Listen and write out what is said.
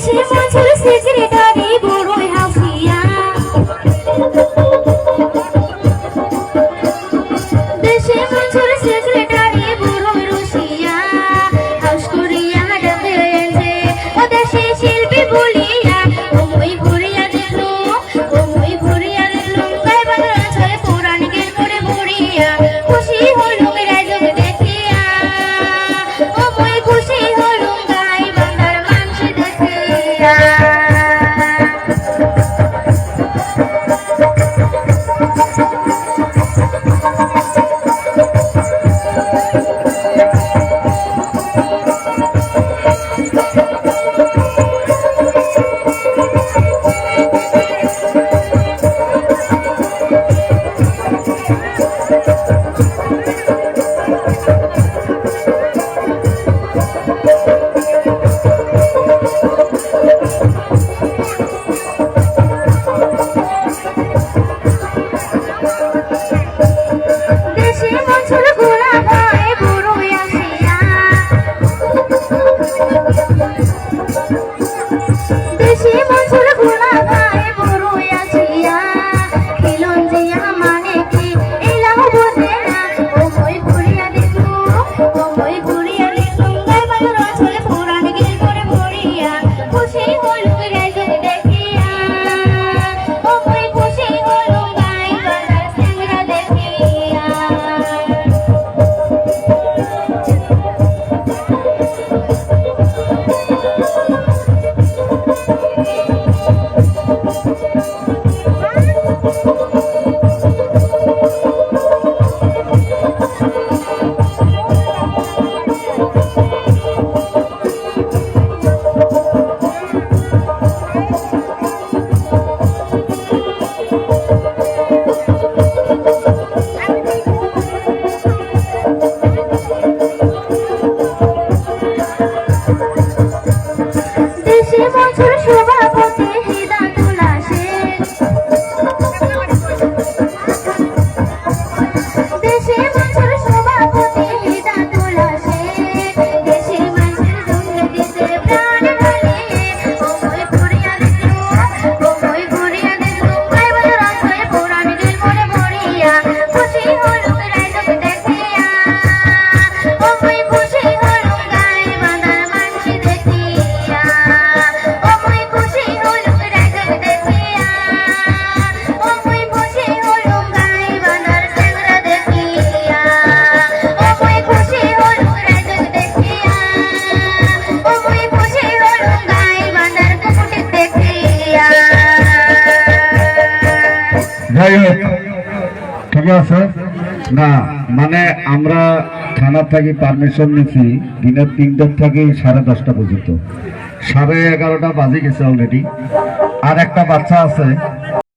দেশে মঞ্চুর সেক্রেটারি বড়ই হাসিয়া দেশে মঞ্চুর সেক্রেটারি বড়ই রসিয়া হাউস করিয়া ডাকেছে ও দেশে শিল্পী বলিয়া ওই ঘুরিয়া দিল গাই বাংলা ছয় পৌরাণিকের করে ভরিয়া খুশি হলো রাজক দেখিয়া ওই খুশি হলো গাই বাংলার মানুষ দেখিয়া দেশে মঞ্চুর গোলা ভাই বড়ই আসিয়া দেশে মঞ্চুর গোলা ভাই বড়ই আসিয়া খিলন জিয়া মানে কি এলাও বোঝে না ওই ঘুরিয়া দেখলু গাই বাংলা ছয় পৌরাণিকের করে ভরিয়া খুশি হলো রাজক দেখিয়া ওই খুশি হলো গাই বাংলার চেংড়া দেখিয়া দেশে মঞ্চুর সভাপতি হিদায়তুল আশেক দেশে মঞ্চুর সভাপতি হিদায়তুল আশেক দেশে মানুষের জন্য দিতে প্রাণ ঢালে ওই ঘুরিয়া দেখলু গাই বাংলা ছয় পৌরাণিকের করে ভরিয়া খুশি হলো রাজক দেখিয়া ওই খুশি হলো গাই বাংলার মানুষ দেখিয়া ওই খুশি হলো রাজক দেখিয়া ওই খুশি হলো গাই বাংলার চেংড়া দেখিয়া ওই খুশি হলো রাজক দেখিয়া ওই খুশি হলো গাই বাংলার কুকুটিক দেখিয়া। যাই হোক, ঠিক আছে না, মানে আমরা থানা থেকে পারমিশন নিচ্ছি দিনের 3টা থেকে 10:30 পর্যন্ত। 11:30 বাজে গেছে অলরেডি। আর একটা বাচ্চা আছে